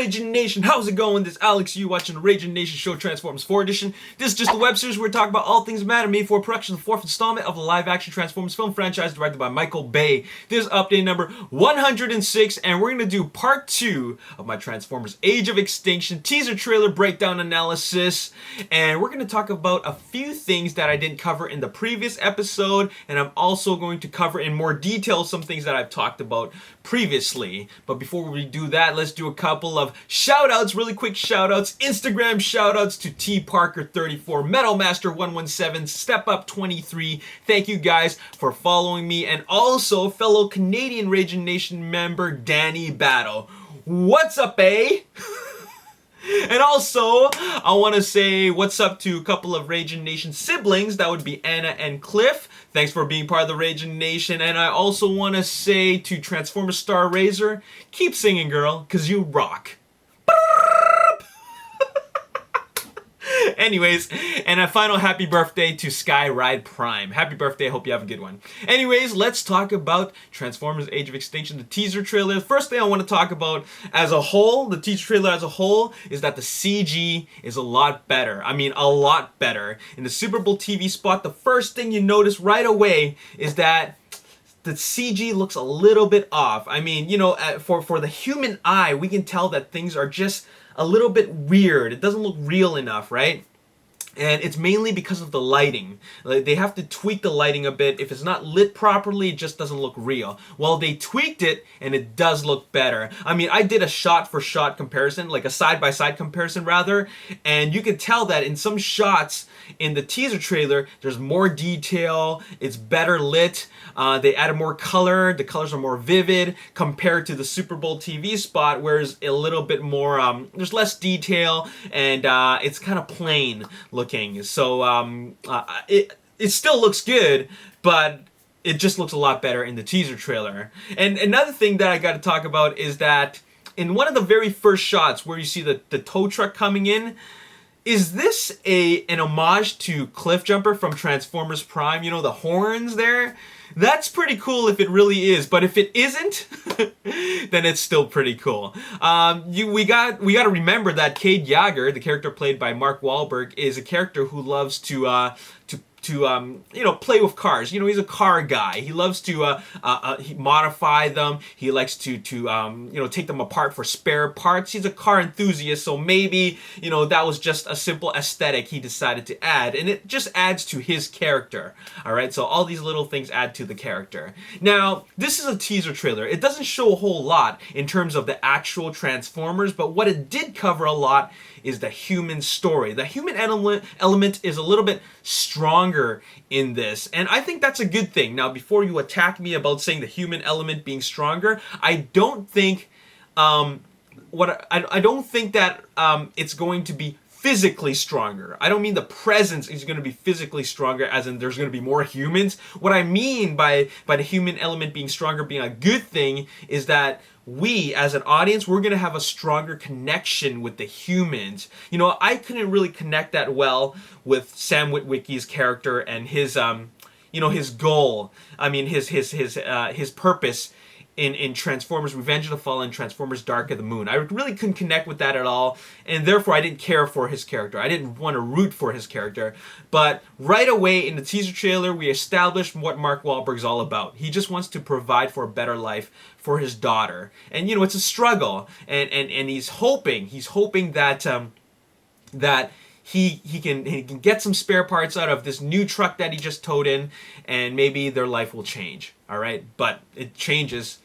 Ragin Nation? How's it going? This is Alex, you watching the Ragin Nation show Transformers 4 edition. This is just a web series where we talk about all things that matter, made for production of the 4th installment of the live-action Transformers film franchise directed by Michael Bay. This is update number 106, and we're going to do part 2 of my Transformers Age of Extinction teaser trailer breakdown analysis. And we're going to talk about a few things that I didn't cover in the previous episode, and I'm also going to cover in more detail some things that I've talked about previously. But before we do that, let's do a couple of shout-outs, really quick shout-outs. Instagram shout-outs to T Parker34, Metal Master 117, Step Up 23. Thank you guys for following me, and also fellow Canadian Ragin Nation member Danny Battle. What's up, eh? And also, I want to say what's up to a couple of Ragin Nation siblings. That would be Anna and Cliff. Thanks for being part of the Ragin Nation. And I also want to say to Transformers Star Razor, keep singing, girl, because you rock. Anyways, and a final happy birthday to Skyride Prime. Happy birthday, hope you have a good one. Anyways, let's talk about Transformers Age of Extinction, the teaser trailer. The first thing I want to talk about as a whole, the teaser trailer as a whole, is that the CG is a lot better. I mean, a lot better. In the Super Bowl TV spot, the first thing you notice right away is that the CG looks a little bit off. I mean, you know, for the human eye, we can tell that things are just a little bit weird. It doesn't look real enough, right? And it's mainly because of the lighting. Like, they have to tweak the lighting a bit. If it's not lit properly, it just doesn't look real. Well, they tweaked it, and it does look better. I mean, I did a shot-for-shot comparison, like a side-by-side comparison, rather, and you could tell that in some shots in the teaser trailer, there's more detail, it's better lit, they added more color, the colors are more vivid, compared to the Super Bowl TV spot, where it's a little bit more, there's less detail, and it's kind of plain looking. So it still looks good, but it just looks a lot better in the teaser trailer. And another thing that I got to talk about is that in one of the very first shots where you see the tow truck coming in, is this an homage to Cliffjumper from Transformers Prime? You know, the horns there? That's pretty cool if it really is, but if it isn't, then it's still pretty cool. We got to remember that Cade Yeager, the character played by Mark Wahlberg, is a character who loves to you know, play with cars. You know, he's a car guy. He loves to modify them. He likes to you know, take them apart for spare parts. He's a car enthusiast, so maybe, you know, that was just a simple aesthetic he decided to add, and it just adds to his character. All right, so all these little things add to the character. Now, this is a teaser trailer. It doesn't show a whole lot in terms of the actual Transformers, but what it did cover a lot is the human story. The human element is a little bit stronger in this, and I think that's a good thing. Now, before you attack me about saying the human element being stronger, I don't think I don't think that it's going to be physically stronger. I don't mean the presence is going to be physically stronger, as in there's going to be more humans. What I mean by the human element being stronger being a good thing is that we, as an audience, we're going to have a stronger connection with the humans. You know, I couldn't really connect that well with Sam Witwicky's character and his, you know, his goal. I mean, his purpose in Transformers Revenge of the Fallen, Transformers Dark of the Moon. I really couldn't connect with that at all, and therefore I didn't care for his character. I didn't want to root for his character. But right away in the teaser trailer, we established what Mark Wahlberg's all about. He just wants to provide for a better life for his daughter. And, you know, it's a struggle, and he's hoping that that he can get some spare parts out of this new truck that he just towed in, and maybe their life will change. All right, but it changes.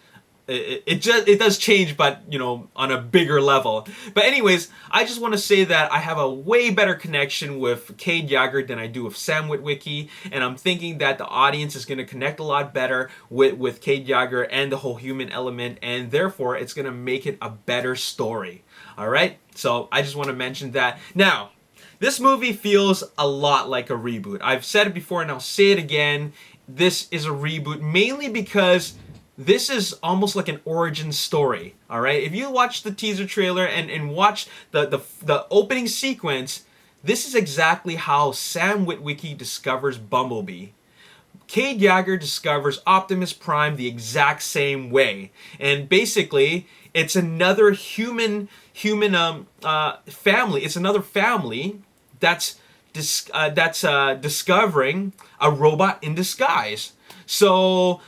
It does change, but, you know, on a bigger level. But anyways, I just want to say that I have a way better connection with Cade Yeager than I do with Sam Witwicky, and I'm thinking that the audience is going to connect a lot better with Cade Yeager and the whole human element, and therefore it's going to make it a better story. All right, so I just want to mention that. Now, this movie feels a lot like a reboot. I've said it before and I'll say it again. This is a reboot mainly because this is almost like an origin story, all right? If you watch the teaser trailer and watch the opening sequence, this is exactly how Sam Witwicky discovers Bumblebee. Cade Yeager discovers Optimus Prime the exact same way. And basically, It's another human family. It's another family that's discovering a robot in disguise. So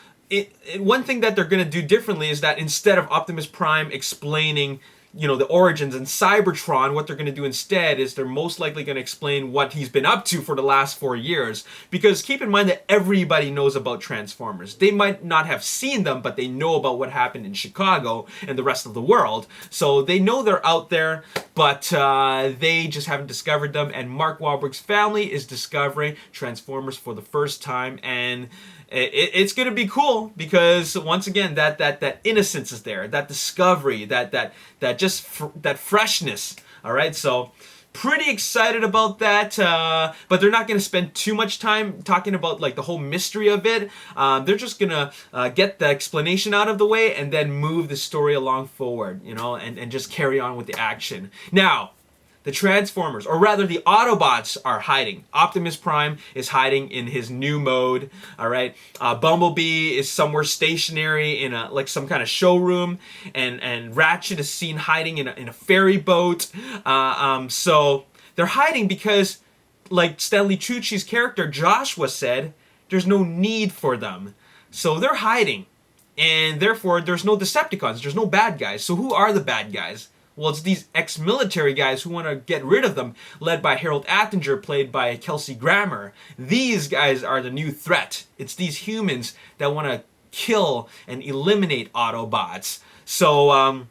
one thing that they're going to do differently is that instead of Optimus Prime explaining, you know, the origins and Cybertron, what they're going to do instead is they're most likely going to explain what he's been up to for the last 4 years. Because keep in mind that everybody knows about Transformers. They might not have seen them, but they know about what happened in Chicago and the rest of the world. So they know they're out there, but they just haven't discovered them. And Mark Wahlberg's family is discovering Transformers for the first time, and it's gonna be cool because once again that innocence is there, that discovery, that freshness. All right, so pretty excited about that. But they're not gonna spend too much time talking about like the whole mystery of it. They're just gonna get the explanation out of the way and then move the story along forward, you know, and just carry on with the action. Now, the Transformers, or rather the Autobots, are hiding. Optimus Prime is hiding in his new mode. All right, Bumblebee is somewhere stationary in a some kind of showroom, and Ratchet is seen hiding in a ferry boat. So they're hiding because, like Stanley Tucci's character Joshua said, there's no need for them. So they're hiding, and therefore there's no Decepticons. There's no bad guys. So who are the bad guys? Well, it's these ex-military guys who want to get rid of them, led by Harold Attinger, played by Kelsey Grammer. These guys are the new threat. It's these humans that want to kill and eliminate Autobots. So,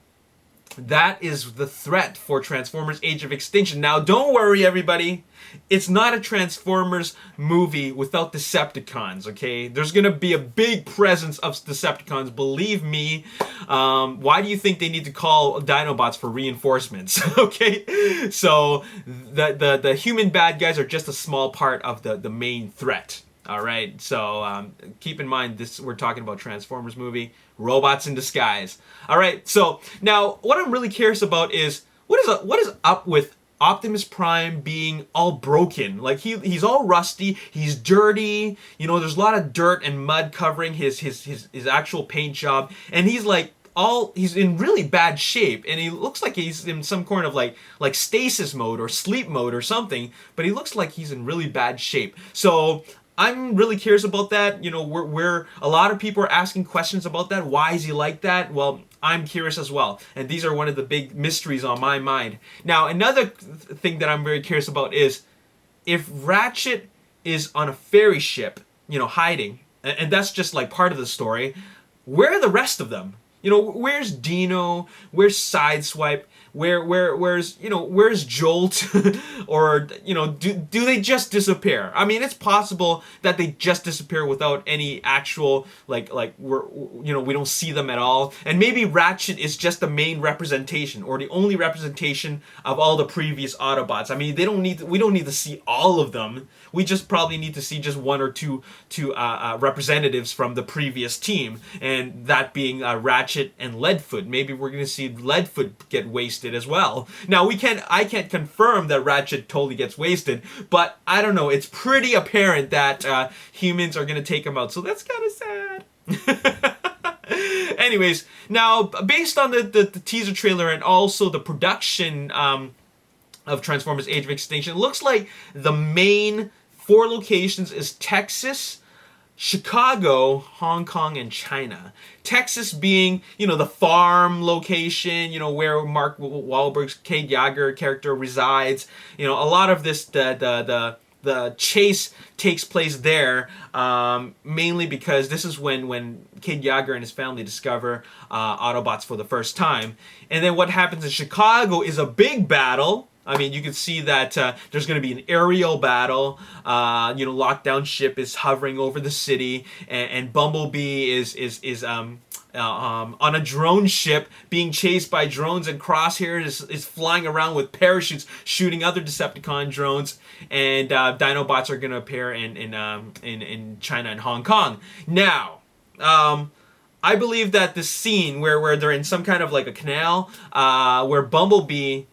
that is the threat for Transformers Age of Extinction. Now, don't worry, everybody. It's not a Transformers movie without Decepticons, okay? There's going to be a big presence of Decepticons, believe me. Why do you think they need to call Dinobots for reinforcements, okay? So, the human bad guys are just a small part of the main threat. All right, so keep in mind we're talking about Transformers movie, robots in disguise. All right, so now what I'm really curious about is what is up with Optimus Prime being all broken? Like he's all rusty, he's dirty. You know, there's a lot of dirt and mud covering his actual paint job, and he's in really bad shape, and he looks like he's in some kind of like stasis mode or sleep mode or something. But he looks like he's in really bad shape. So I'm really curious about that. You know, we're a lot of people are asking questions about that. Why is he like that? Well, I'm curious as well. And these are one of the big mysteries on my mind. Now, another thing that I'm very curious about is if Ratchet is on a ferry ship, you know, hiding, and that's just like part of the story, where are the rest of them? You know, where's Dino? Where's Sideswipe? Where's Jolt? Or, you know, do they just disappear? I mean, it's possible that they just disappear without any actual, we don't see them at all. And maybe Ratchet is just the main representation, or the only representation of all the previous Autobots. I mean, we don't need to see all of them. We just probably need to see just one or two representatives from the previous team, and that being Ratchet and Leadfoot. Maybe we're going to see Leadfoot get wasted as well. Now, I can't confirm that Ratchet totally gets wasted, but I don't know. It's pretty apparent that humans are going to take him out, so that's kind of sad. Anyways, now, based on the teaser trailer and also the production of Transformers Age of Extinction, it looks like the main 4 locations is Texas, Chicago, Hong Kong, and China. Texas being, you know, the farm location, you know, where Mark Wahlberg's Kate Yager character resides. You know, a lot of this, the chase takes place there, mainly because this is when Kid Yager and his family discover Autobots for the first time. And then what happens in Chicago is a big battle. I mean, you can see that there's going to be an aerial battle. Lockdown ship is hovering over the city, and Bumblebee is on a drone ship being chased by drones, and Crosshair is flying around with parachutes shooting other Decepticon drones, and Dinobots are going to appear in China and Hong Kong. Now, I believe that the scene where they're in some kind of like a canal, where Bumblebee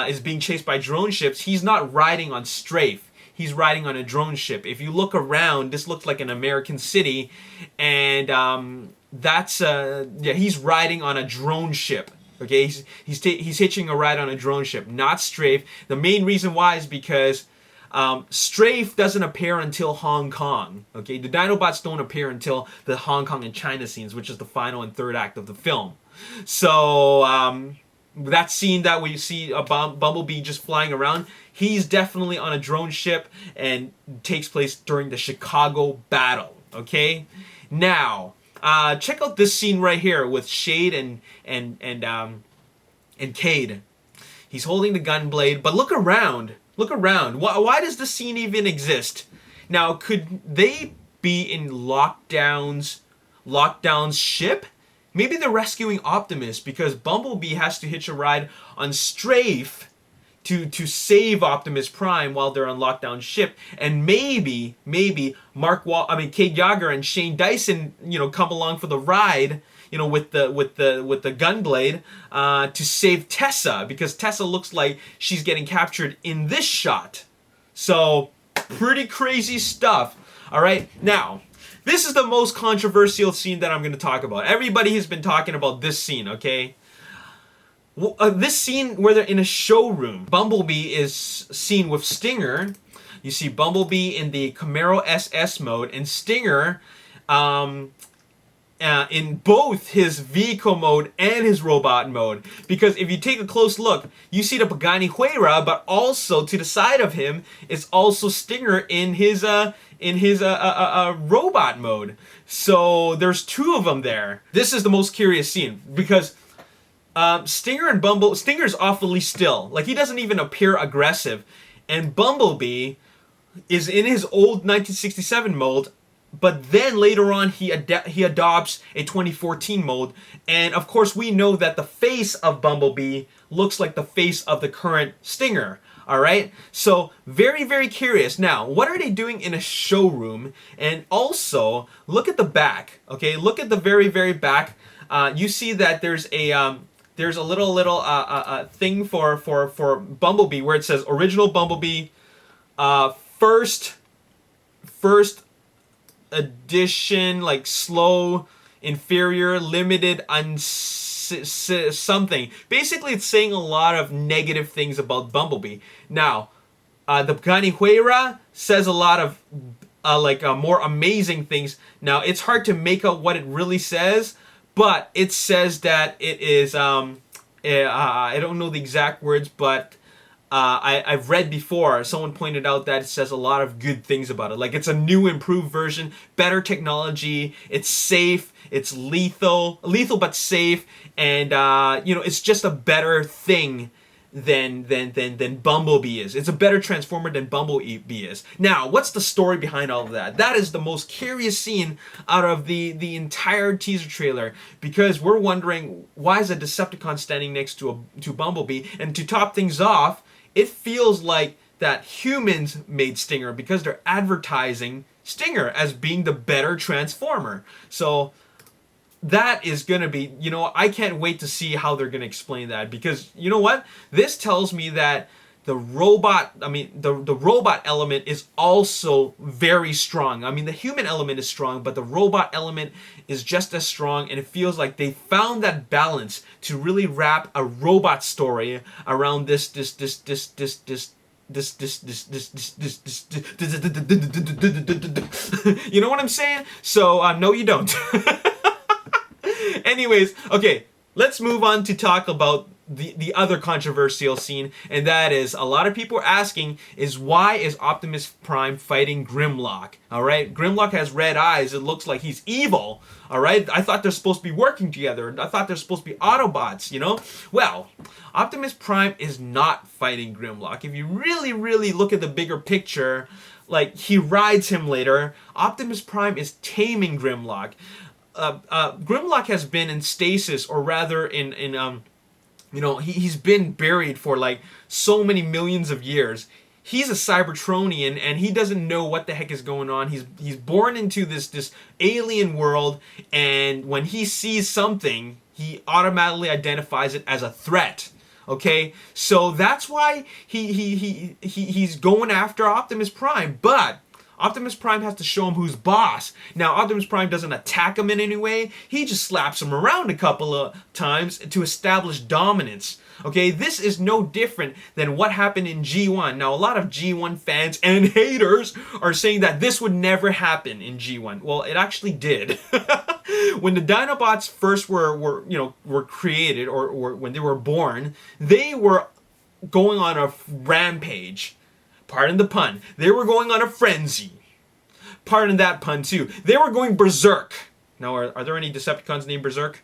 is being chased by drone ships, he's not riding on strafe. He's riding on a drone ship. If you look around, this looks like an American city, and he's riding on a drone ship. Okay, he's hitching a ride on a drone ship, not Strafe. The main reason why is because Strafe doesn't appear until Hong Kong. Okay, the Dinobots don't appear until the Hong Kong and China scenes, which is the final and third act of the film. So that scene that we see a Bumblebee just flying around, he's definitely on a drone ship and takes place during the Chicago battle. Okay, now check out this scene right here with Shade and Cade. He's holding the gun blade, but look around. Look around. Why does this scene even exist? Now, could they be in Lockdown's ship? Maybe they're rescuing Optimus because Bumblebee has to hitch a ride on Strafe to save Optimus Prime while they're on Lockdown's ship, and maybe Cade Yeager and Shane Dyson, come along for the ride, with the gunblade to save Tessa, because Tessa looks like she's getting captured in this shot. So pretty crazy stuff. All right, now this is the most controversial scene that I'm going to talk about. Everybody has been talking about this scene, okay? This scene where they're in a showroom. Bumblebee is seen with Stinger. You see Bumblebee in the Camaro SS mode, and Stinger in both his vehicle mode and his robot mode. Because if you take a close look, you see the Pagani Huayra, but also to the side of him is also Stinger in his robot mode. So there's two of them there. This is the most curious scene because Stinger's awfully still. Like, he doesn't even appear aggressive. And Bumblebee is in his old 1967 mode, but then later on he adopts a 2014 mode. And of course we know that the face of Bumblebee looks like the face of the current Stinger. Alright? So, very, very curious. Now, what are they doing in a showroom? And also, look at the back. Okay, look at the very, very back. You see that there's a little thing for Bumblebee where it says original Bumblebee, first edition, like slow, inferior, limited, something. Basically, it's saying a lot of negative things about Bumblebee. Now, the Pagani Huayra says a lot of more amazing things. Now, it's hard to make out what it really says, but it says that it is, I don't know the exact words, but I've read before, someone pointed out that it says a lot of good things about it. Like, it's a new, improved version, better technology, it's safe, it's lethal but safe, and, it's just a better thing than Bumblebee is. It's a better Transformer than Bumblebee is. Now, what's the story behind all of that? That is the most curious scene out of the entire teaser trailer, because we're wondering, why is a Decepticon standing next to Bumblebee? And to top things off, it feels like that humans made Stinger because they're advertising Stinger as being the better Transformer. So that is going to be, I can't wait to see how they're going to explain that, because you know what? This tells me that the robot element is also very strong. I mean, the human element is strong, but the robot element is just as strong, and it feels like they found that balance to really wrap a robot story around this. You know what I'm saying? So, no you don't. Anyways, okay, let's move on to talk about the other controversial scene, and that is, a lot of people are asking, is why is Optimus Prime fighting Grimlock? Alright, Grimlock has red eyes, it looks like he's evil, alright? I thought they're supposed to be working together, I thought they're supposed to be Autobots, Well, Optimus Prime is not fighting Grimlock. If you really, really look at the bigger picture, like, he rides him later, Optimus Prime is taming Grimlock. Grimlock has been in stasis, or rather he's been buried for like so many millions of years. He's a Cybertronian, and he doesn't know what the heck is going on. He's born into this alien world, and when he sees something, he automatically identifies it as a threat. Okay, so that's why he's going after Optimus Prime. But Optimus Prime has to show him who's boss. Now, Optimus Prime doesn't attack him in any way. He just slaps him around a couple of times to establish dominance. Okay, this is no different than what happened in G1. Now, a lot of G1 fans and haters are saying that this would never happen in G1. Well, it actually did. When the Dinobots first were created, or when they were born, they were going on a rampage. Pardon the pun. They were going on a frenzy. Pardon that pun too. They were going berserk. Now, are there any Decepticons named Berserk?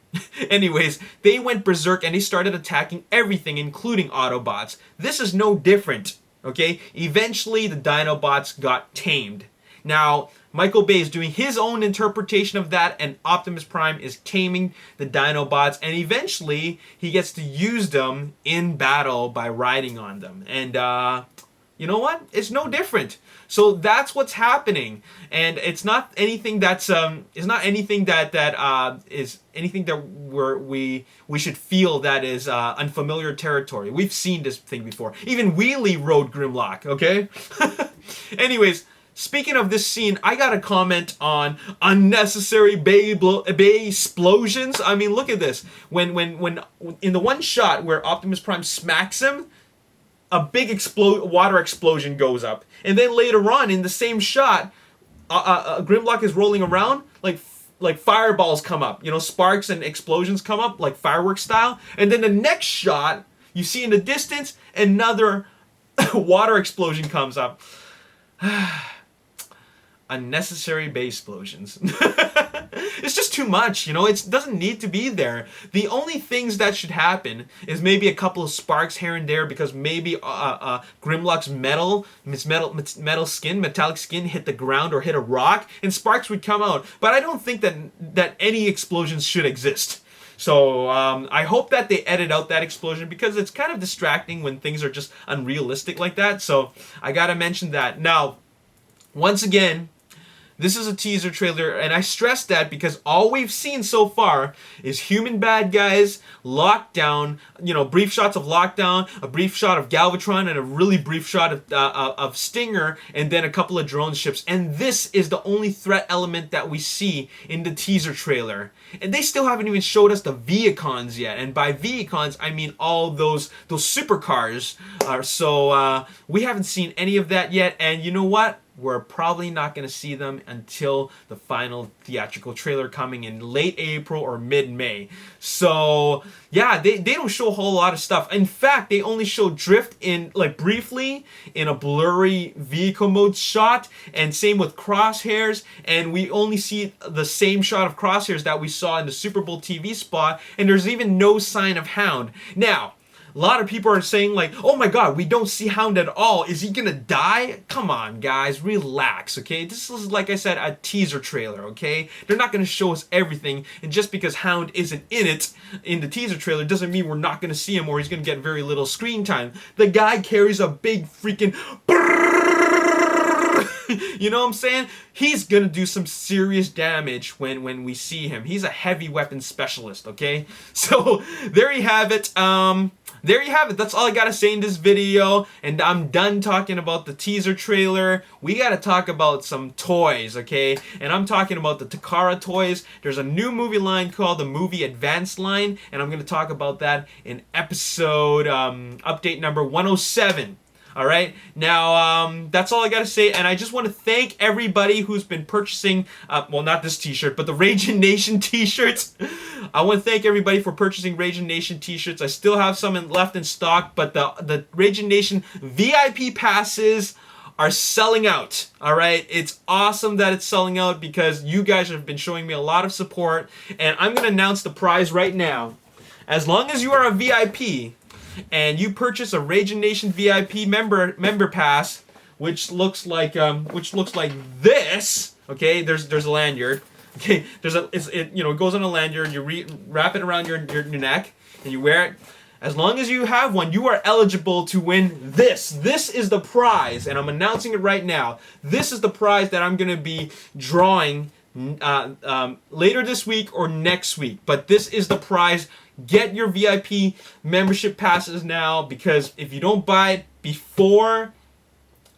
Anyways, they went berserk and they started attacking everything, including Autobots. This is no different, okay? Eventually, the Dinobots got tamed. Now, Michael Bay is doing his own interpretation of that, and Optimus Prime is taming the Dinobots, and eventually, he gets to use them in battle by riding on them. And, you know what? It's no different. So that's what's happening, and it's not anything that's is anything that we should feel that is unfamiliar territory. We've seen this thing before. Even Wheelie rode Grimlock. Okay. Anyways, speaking of this scene, I got a comment on unnecessary Bay explosions. I mean, look at this. When in the one shot where Optimus Prime smacks him, a big water explosion goes up. And then later on, in the same shot, Grimlock is rolling around, like fireballs come up. You know, sparks and explosions come up, like fireworks style. And then the next shot, you see in the distance, another water explosion comes up. Unnecessary Bay explosions. It's just too much, you know. It doesn't need to be there. The only things that should happen is maybe a couple of sparks here and there, because maybe Grimlock's metallic skin hit the ground or hit a rock, and sparks would come out. But I don't think that any explosions should exist. So I hope that they edit out that explosion, because it's kind of distracting when things are just unrealistic like that. So I gotta mention that. Now, once again, this is a teaser trailer, and I stress that because all we've seen so far is human bad guys, Lockdown, you know, brief shots of Lockdown, a brief shot of Galvatron, and a really brief shot of Stinger, and then a couple of drone ships. And this is the only threat element that we see in the teaser trailer. And they still haven't even showed us the Vehicons yet. And by Vehicons, I mean all those supercars. So we haven't seen any of that yet. And you know what? We're probably not going to see them until the final theatrical trailer coming in late April or mid-May. So, yeah, they don't show a whole lot of stuff. In fact, they only show Drift in, like, briefly in a blurry vehicle mode shot, and same with Crosshairs, and we only see the same shot of Crosshairs that we saw in the Super Bowl TV spot, and there's even no sign of Hound. Now, a lot of people are saying, like, oh my god, we don't see Hound at all. Is he gonna die? Come on, guys, relax, okay? This is, like I said, a teaser trailer, okay? They're not gonna show us everything, and just because Hound isn't in it, in the teaser trailer, doesn't mean we're not gonna see him or he's gonna get very little screen time. The guy carries a big freaking... You know what I'm saying? He's gonna do some serious damage when we see him. He's a heavy weapon specialist, okay? So, there you have it. There you have it. That's all I gotta say in this video, and I'm done talking about the teaser trailer. We gotta talk about some toys, okay? And I'm talking about the Takara toys. There's a new movie line called the Movie Advanced line, and I'm gonna talk about that in episode update number 107. Alright, now that's all I gotta say, and I just want to thank everybody who's been purchasing, well, not this t-shirt, but the Ragin Nation t-shirts. I want to thank everybody for purchasing Ragin Nation t-shirts. I still have some left in stock, but the Ragin Nation VIP passes are selling out. Alright, it's awesome that it's selling out because you guys have been showing me a lot of support, and I'm going to announce the prize right now. As long as you are a VIP, and you purchase a Ragin Nation VIP member pass, which looks like this. Okay, there's a lanyard. Okay, it goes on a lanyard. You wrap it around your neck and you wear it. As long as you have one, you are eligible to win this. This is the prize, and I'm announcing it right now. This is the prize that I'm gonna be drawing later this week or next week. But this is the prize. Get your VIP membership passes now, because if you don't buy it before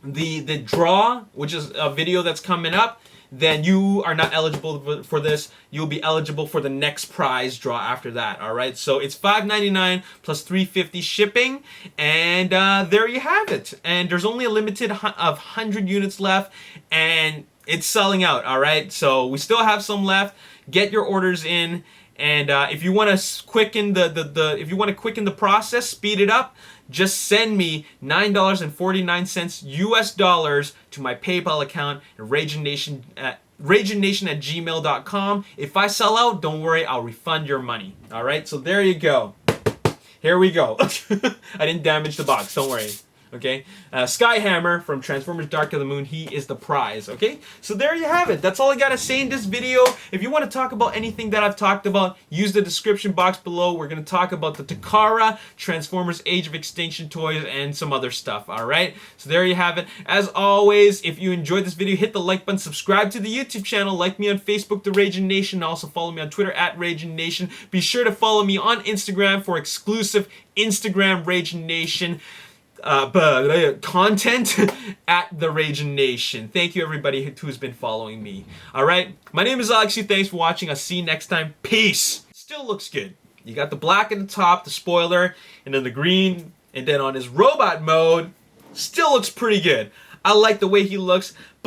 the draw, which is a video that's coming up, then you are not eligible for this. You'll be eligible for the next prize draw after that. All right, so it's $5.99 plus $3.50 shipping, and there you have it. And there's only a limited of 100 units left, and it's selling out. All right, so we still have some left. Get your orders in, and if you want to quicken the process, speed it up, just send me $9.49 US dollars to my PayPal account at raginnation at gmail.com. If I sell out, don't worry, I'll refund your money. All right, so there you go. Here we go. I didn't damage the box, don't worry. Okay, Skyhammer from Transformers Dark of the Moon, he is the prize. Okay, so there you have it. That's all I gotta say in this video. If you want to talk about anything that I've talked about, use the description box below. We're gonna talk about the Takara, Transformers Age of Extinction toys, and some other stuff. All right, so there you have it. As always, if you enjoyed this video, hit the like button, subscribe to the YouTube channel, like me on Facebook, The Ragin Nation, also follow me on Twitter at Ragin Nation. Be sure to follow me on Instagram for exclusive Instagram Ragin Nation content at the Ragin Nation. Thank you everybody who's been following me. Alright, my name is Alexi. Thanks for watching. I'll see you next time. Peace. Still looks good. You got the black at the top, the spoiler, and then the green, and then on his robot mode, still looks pretty good. I like the way he looks.